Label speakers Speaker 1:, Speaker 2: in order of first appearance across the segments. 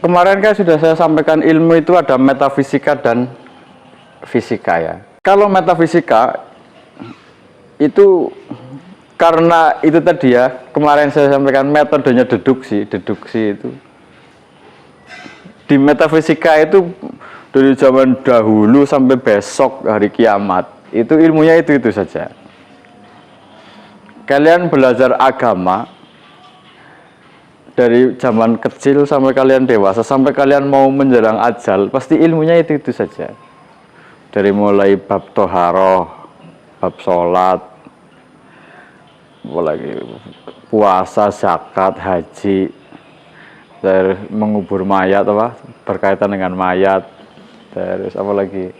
Speaker 1: Kemarin kan sudah saya sampaikan ilmu itu ada metafisika dan fisika ya. Kalau metafisika itu karena itu tadi ya, kemarin saya sampaikan metodenya deduksi itu. Di metafisika itu dari zaman dahulu sampai besok hari kiamat, itu ilmunya itu saja. Kalian belajar agama dari zaman kecil sampai kalian dewasa, sampai kalian mau menjelang ajal, pasti ilmunya itu saja. Dari mulai bab toharoh, bab sholat, apalagi puasa, zakat, haji, dari mengubur mayat, apa berkaitan dengan mayat, terus apa lagi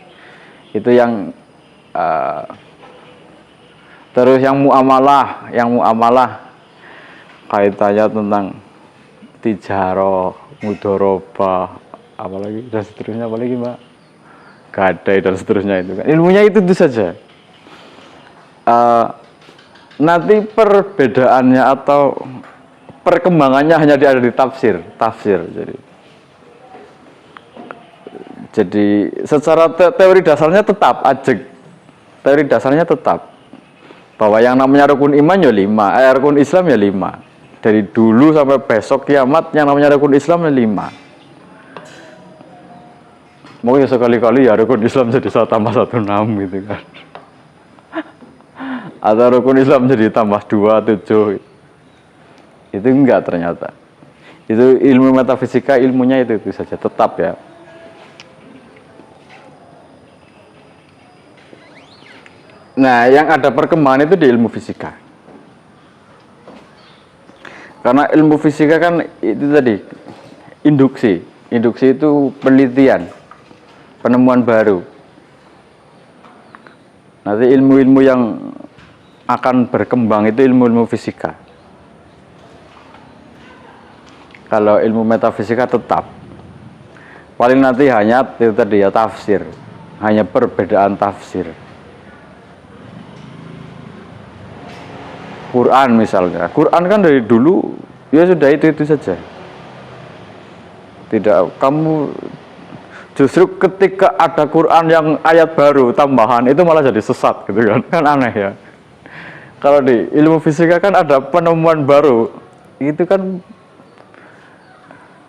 Speaker 1: itu yang terus yang muamalah kaitannya tentang tijaroh, mudorobah, apalagi dan seterusnya, apalagi mbak, gadai dan seterusnya, itu kan ilmunya itu saja. Nanti perbedaannya atau perkembangannya hanya ada di tafsir. Jadi secara teori dasarnya tetap ajeg. Teori dasarnya tetap bahwa yang namanya rukun iman ya 5, rukun Islam ya 5. Dari dulu sampai besok kiamat yang namanya rukun Islam ya 5. Mungkin sekali-kali ya rukun Islam jadi 1 tambah 1 6 gitu kan. Atau rukun Islam jadi tambah 2 7. Itu enggak ternyata. Itu ilmu metafisika, ilmunya itu saja tetap ya. Nah, yang ada perkembangan itu di ilmu fisika. Karena ilmu fisika kan itu tadi induksi. Induksi itu penelitian, penemuan baru. Nanti ilmu-ilmu yang akan berkembang itu ilmu-ilmu fisika. Kalau ilmu metafisika tetap. Paling nanti hanya itu tadi ya tafsir. Hanya perbedaan tafsir. Quran misalnya, Quran kan dari dulu ya sudah itu saja. Tidak, kamu justru ketika ada Quran yang ayat baru tambahan itu malah jadi sesat gitu kan aneh ya. Kalau di ilmu fisika kan ada penemuan baru, itu kan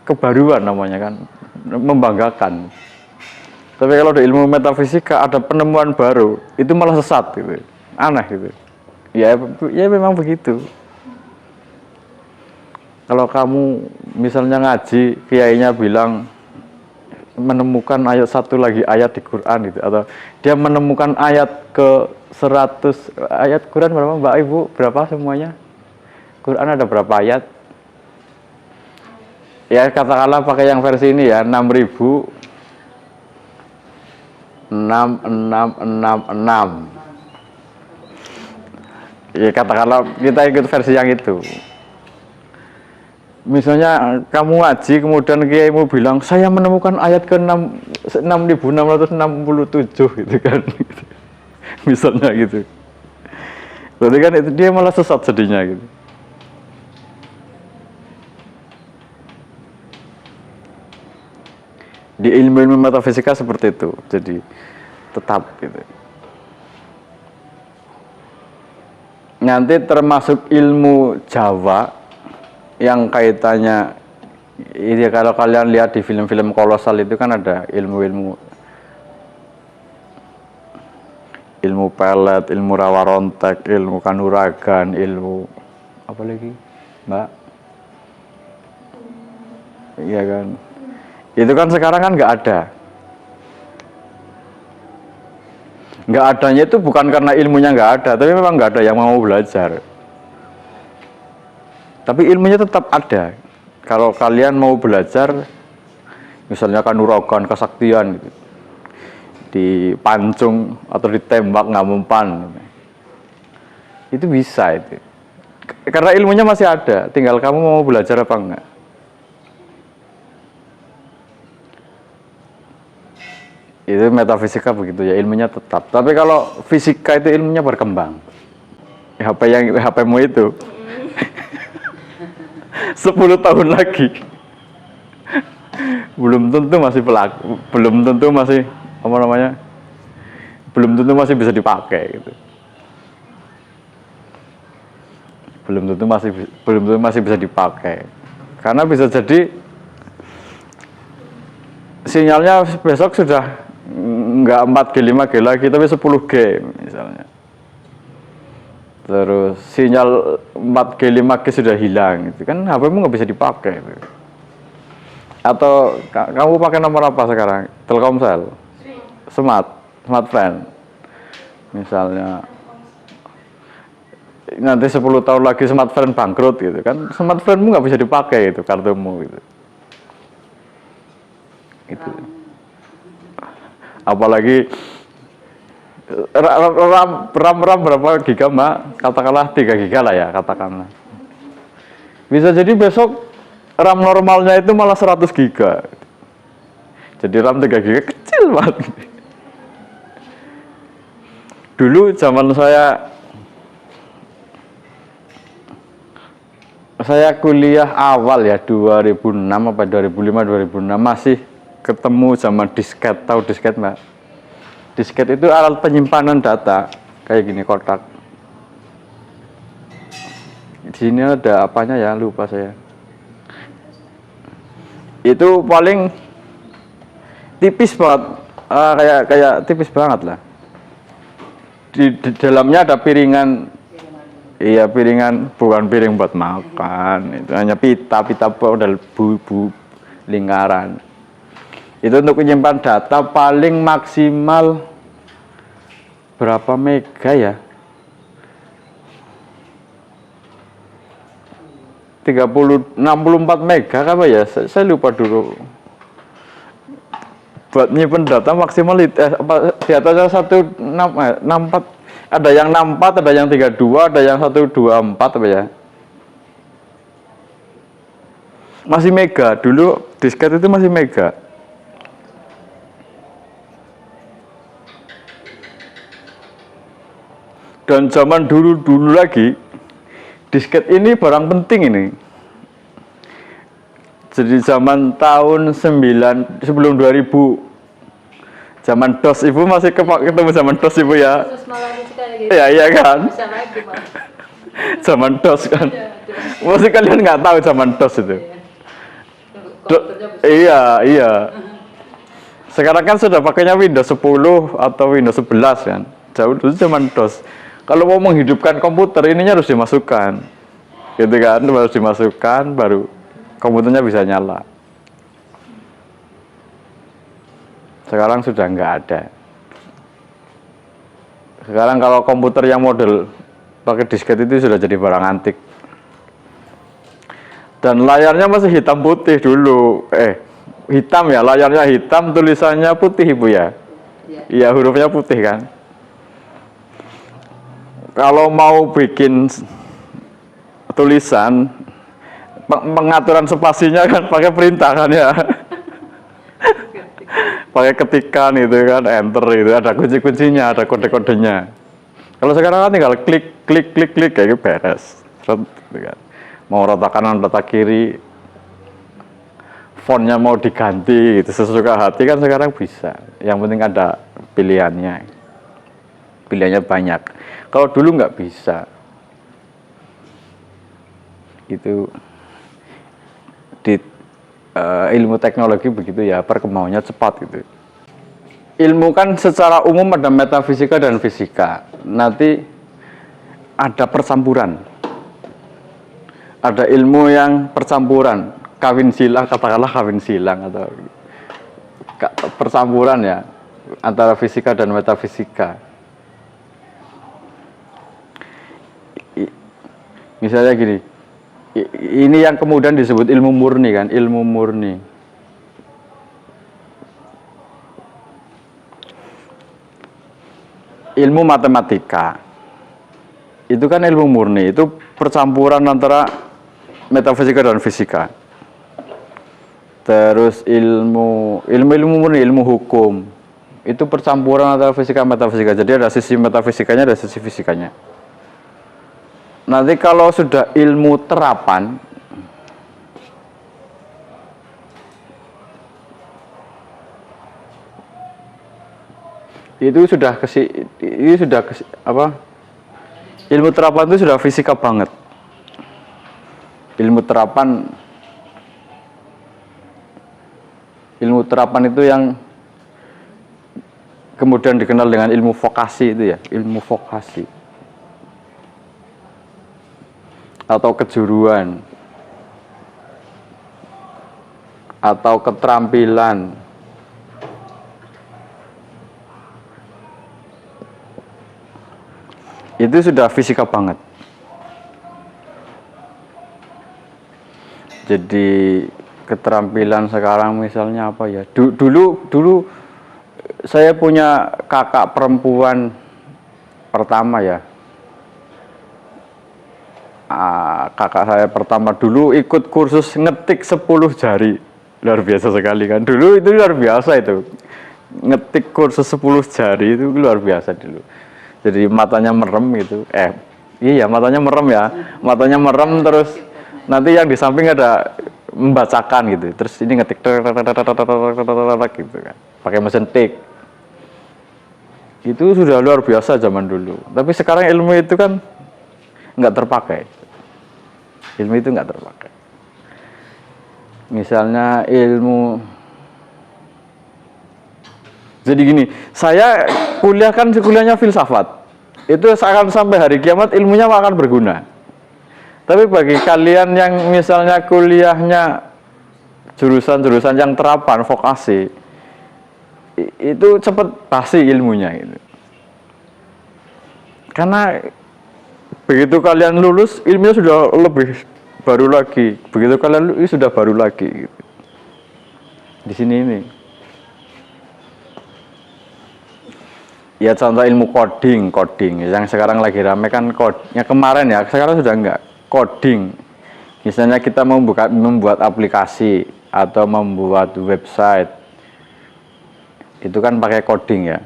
Speaker 1: kebaruan namanya kan, membanggakan. Tapi kalau di ilmu metafisika ada penemuan baru, itu malah sesat gitu, aneh gitu. Ya memang begitu. Kalau kamu misalnya ngaji, kiainya bilang menemukan ayat satu lagi ayat di Quran gitu, atau dia menemukan ayat ke 100 ayat Quran berapa Mbak Ibu? Berapa semuanya? Quran ada berapa ayat? Ya katakanlah pakai yang versi ini ya, 6.6666. Ya katakanlah kita ikut versi yang itu. Misalnya kamu ngaji kemudian kiaimu bilang saya menemukan ayat ke 6667 gitu kan. Misalnya gitu. Berarti kan itu dia malah sesat sedihnya gitu. Di ilmu-ilmu metafisika seperti itu. Jadi tetap gitu. Nanti termasuk ilmu Jawa yang kaitannya ini, kalau kalian lihat di film-film kolosal itu kan ada ilmu pelet, ilmu rawa rontek, ilmu kanuragan, ilmu apa lagi Mbak? Iya kan, itu kan sekarang kan nggak ada. Nggak adanya itu bukan karena ilmunya nggak ada, tapi memang nggak ada yang mau belajar. Tapi ilmunya tetap ada. Kalau kalian mau belajar, misalnya kanuragan, kesaktian, gitu, dipancung atau ditembak nggak mempan, itu bisa itu. Karena ilmunya masih ada, tinggal kamu mau belajar apa enggak. Itu metafisika begitu ya, ilmunya tetap. Tapi kalau fisika itu ilmunya berkembang. HP-mu itu 10 tahun lagi belum tentu masih pelaku, belum tentu masih apa namanya, belum tentu masih bisa dipakai gitu. Belum tentu masih bisa dipakai, karena bisa jadi sinyalnya besok sudah nggak 4G 5G lagi tapi 10G misalnya. Terus sinyal 4G 5G sudah hilang gitu kan, HP-mu nggak bisa dipakai gitu. Atau kamu pakai nomor apa sekarang? Telkomsel, Smartfren misalnya. Nanti 10 tahun lagi Smartfren bangkrut gitu kan, Smartfrenmu nggak bisa dipakai itu, kartumu gitu. Itu. Apalagi RAM berapa giga mbak? Katakanlah 3 giga lah ya, katakanlah. Bisa jadi besok RAM normalnya itu malah 100 giga. Jadi RAM 3 giga kecil banget. Dulu zaman saya kuliah awal ya, 2006 apa 2005 2006 masih ketemu zaman disket. Tahu disket mbak? Disket itu alat penyimpanan data kayak gini, kotak. Di sini ada apanya ya, lupa saya. Itu paling tipis banget, kayak tipis banget lah. Di dalamnya ada piringan, iya piringan, bukan piring buat makan. Itu hanya pita model bu lingkaran. Itu untuk menyimpan data paling maksimal berapa mega ya? 64 mega apa ya? Saya lupa dulu. Buat nyimpen data maksimal di atasnya 164, ada yang 64, ada yang 32, ada yang 124 apa ya? Masih mega, dulu disket itu masih mega. Dan zaman dulu lagi, disket ini barang penting ini. Jadi zaman tahun sebelum 2000, zaman DOS ibu masih ketemu zaman DOS ibu ya? Iya iya kan? Zaman DOS kan? Masih kalian nggak tahu zaman DOS itu? Iya. Sekarang kan sudah pakainya Windows 10 atau Windows 11 kan? Jauh dulu zaman DOS. Kalau mau menghidupkan komputer, ininya harus dimasukkan, gitu kan? Harus dimasukkan, baru komputernya bisa nyala. Sekarang sudah nggak ada. Sekarang kalau komputer yang model pakai disket itu sudah jadi barang antik. Dan layarnya masih hitam putih dulu. Hitam ya, layarnya hitam, tulisannya putih ibu ya? Iya, hurufnya putih kan? Kalau mau bikin tulisan, pengaturan spasinya kan pakai perintah kan ya, pakai ketikan itu kan, enter itu, ada kunci-kuncinya, ada kode-kodenya. Kalau sekarang kan tinggal klik kayak gitu beres. Gitu kan. Mau rata kanan, rata kiri, fontnya mau diganti gitu, sesuka hati kan sekarang bisa. Yang penting ada pilihannya banyak. Kalau dulu nggak bisa. Itu di ilmu teknologi begitu ya, perkembangannya cepat gitu. Ilmu kan secara umum ada metafisika dan fisika. Nanti ada percampuran. Ada ilmu yang percampuran, kawin silang, katakanlah kawin silang atau percampuran ya antara fisika dan metafisika. Misalnya gini, ini yang kemudian disebut ilmu murni kan, ilmu murni. Ilmu matematika, itu kan ilmu murni, itu percampuran antara metafisika dan fisika. Terus ilmu murni, ilmu hukum, itu percampuran antara fisika dan metafisika. Jadi ada sisi metafisikanya, ada sisi fisikanya. Nanti kalau sudah ilmu terapan, itu sudah apa, ilmu terapan itu sudah fisika banget. Ilmu terapan itu yang kemudian dikenal dengan ilmu vokasi itu ya, ilmu vokasi atau kejuruan atau keterampilan. Itu sudah fisika banget. Jadi keterampilan sekarang misalnya apa ya? Dulu saya punya kakak perempuan pertama ya. Kakak saya pertama dulu ikut kursus ngetik 10 jari. Luar biasa sekali kan. Dulu itu luar biasa itu. Ngetik kursus 10 jari itu luar biasa dulu. Jadi matanya merem gitu. Iya matanya merem ya. Matanya merem terus nanti yang di samping ada membacakan gitu. Terus ini ngetik gitu kan. Pakai mesin tik. Itu sudah luar biasa zaman dulu. Tapi sekarang ilmu itu kan nggak terpakai. Ilmu itu nggak terpakai. Misalnya ilmu, jadi gini, saya kuliahnya filsafat. Itu akan sampai hari kiamat ilmunya akan berguna. Tapi bagi kalian yang misalnya kuliahnya jurusan-jurusan yang terapan, vokasi, itu cepat basi ilmunya gitu. Karena begitu kalian lulus, ilmunya sudah lebih baru lagi. Begitu kalian lulus, sudah baru lagi gitu. Di sini ini. Ya contoh ilmu coding yang sekarang lagi rame kan ya kemarin ya, sekarang sudah enggak. Coding. Misalnya kita membuat aplikasi atau membuat website. Itu kan pakai coding ya.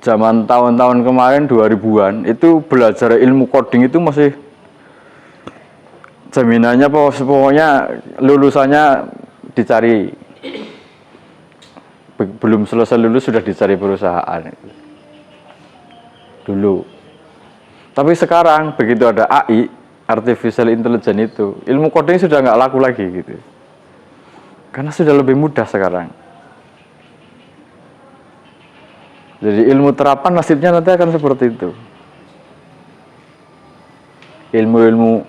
Speaker 1: Zaman tahun-tahun kemarin 2000-an itu belajar ilmu coding itu masih jaminannya pokoknya lulusannya dicari, belum selesai lulus sudah dicari perusahaan dulu. Tapi sekarang begitu ada AI, artificial intelligence, itu ilmu coding sudah nggak laku lagi gitu, karena sudah lebih mudah sekarang. Jadi ilmu terapan nasibnya nanti akan seperti itu. Ilmu-ilmu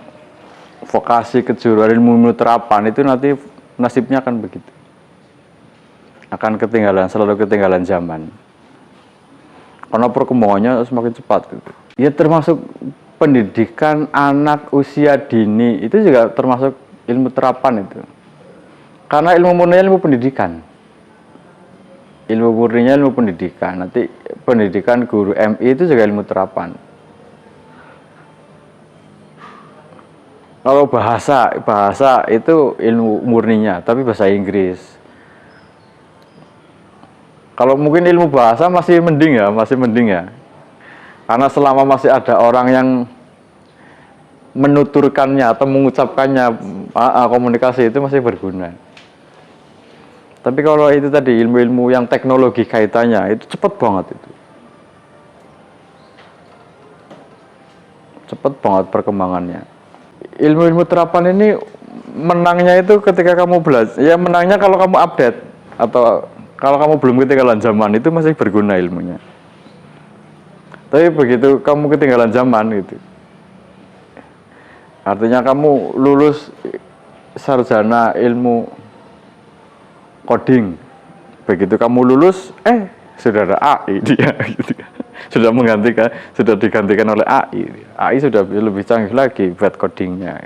Speaker 1: vokasi, kejuruan, ilmu terapan itu nanti nasibnya akan begitu. Akan selalu ketinggalan zaman. Karena perkembangannya semakin cepat gitu. Ya termasuk pendidikan anak usia dini itu juga termasuk ilmu terapan itu. Karena ilmu murninya ilmu pendidikan. Ilmu murninya ilmu pendidikan. Nanti pendidikan guru MI itu juga ilmu terapan. Kalau bahasa itu ilmu murninya, tapi bahasa Inggris. Kalau mungkin ilmu bahasa masih mending ya. Karena selama masih ada orang yang menuturkannya atau mengucapkannya, komunikasi itu masih berguna. Tapi kalau itu tadi ilmu-ilmu yang teknologi kaitannya itu cepat banget itu. Cepat banget perkembangannya. Ilmu-ilmu terapan ini menangnya itu ketika kamu belajar. Ya menangnya kalau kamu update atau kalau kamu belum ketinggalan zaman, itu masih berguna ilmunya. Tapi begitu kamu ketinggalan zaman gitu. Artinya kamu lulus sarjana ilmu coding, begitu kamu lulus sudah ada AI dia gitu. sudah digantikan oleh AI sudah lebih canggih lagi buat codingnya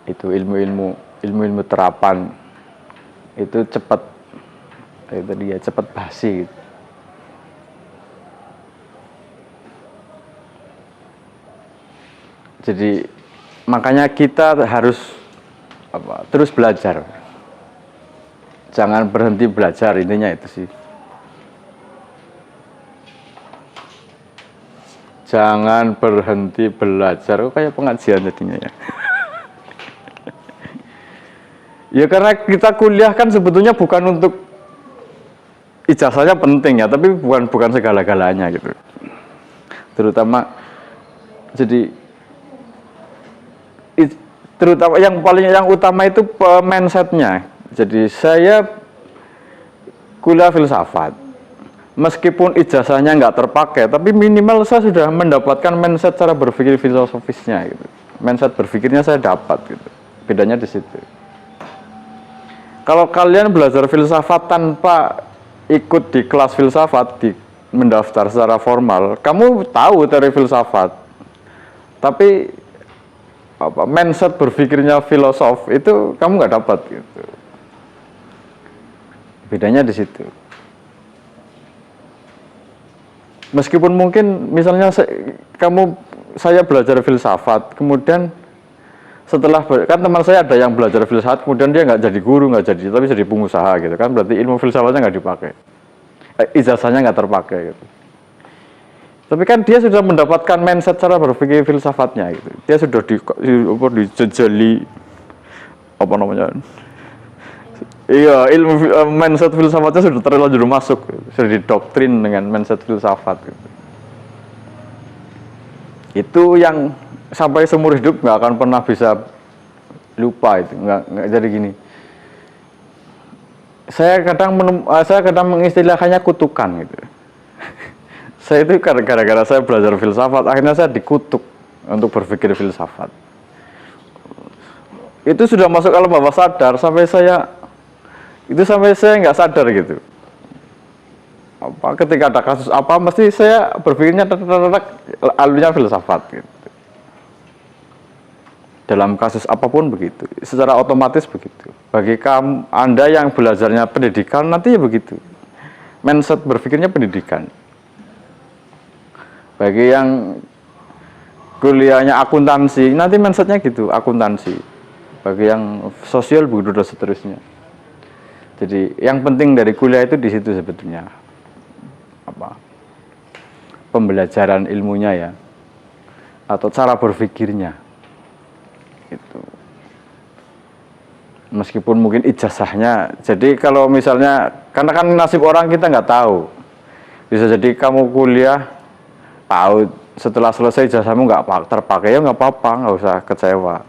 Speaker 1: itu ilmu terapan itu cepat cepat basi gitu. Jadi makanya kita harus terus belajar, jangan berhenti belajar, intinya itu sih. Jangan berhenti belajar. Kayak pengajian jadinya ya. Ya karena kita kuliah kan sebetulnya bukan untuk ijazahnya penting ya, tapi bukan segala-galanya gitu. Terutama jadi terutama yang utama itu mindsetnya. Jadi saya kuliah filsafat, meskipun ijazahnya nggak terpakai, tapi minimal saya sudah mendapatkan mindset cara berpikir filosofisnya gitu. Mindset berpikirnya saya dapat gitu. Bedanya di situ. Kalau kalian belajar filsafat tanpa ikut di kelas filsafat, mendaftar secara formal, kamu tahu teori filsafat, tapi mindset berpikirnya filosof itu kamu nggak dapat gitu. Bedanya di situ. Meskipun mungkin misalnya saya belajar filsafat, kemudian setelah kan teman saya ada yang belajar filsafat, kemudian dia nggak jadi guru, tapi jadi pengusaha gitu kan, berarti ilmu filsafatnya nggak dipakai, ijazahnya nggak terpakai gitu. Tapi kan dia sudah mendapatkan mindset cara berpikir filsafatnya gitu. Dia sudah dijejali apa namanya? Iya, ilmu mindset filsafatnya sudah terlanjur masuk, sudah didoktrin dengan mindset filsafat gitu. Itu yang sampai seumur hidup nggak akan pernah bisa lupa itu, nggak jadi gini. Saya kadang mengistilahkannya kutukan gitu. Saya itu gara-gara saya belajar filsafat, akhirnya saya dikutuk untuk berpikir filsafat. Itu sudah masuk alam bawah sadar sampai saya nggak sadar gitu. Ketika ada kasus apa, mesti saya berpikirnya alurnya filsafat gitu. Dalam kasus apapun begitu, secara otomatis begitu. Bagi Anda yang belajarnya pendidikan, nanti ya begitu. Mindset berpikirnya pendidikan. Bagi yang kuliahnya akuntansi, nanti mindsetnya gitu, akuntansi. Bagi yang sosial begitu dan seterusnya. Jadi yang penting dari kuliah itu di situ sebetulnya. Pembelajaran ilmunya ya, atau cara berpikirnya. Itu. Meskipun mungkin ijazahnya, jadi kalau misalnya, karena kan nasib orang kita nggak tahu, bisa jadi kamu kuliah tahu setelah selesai ijazahmu nggak terpakai, ya nggak apa-apa, nggak usah kecewa.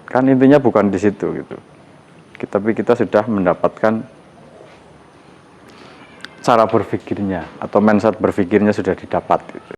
Speaker 1: Kan intinya bukan di situ gitu. Tapi kita sudah mendapatkan cara berpikirnya atau mindset berpikirnya sudah didapat gitu.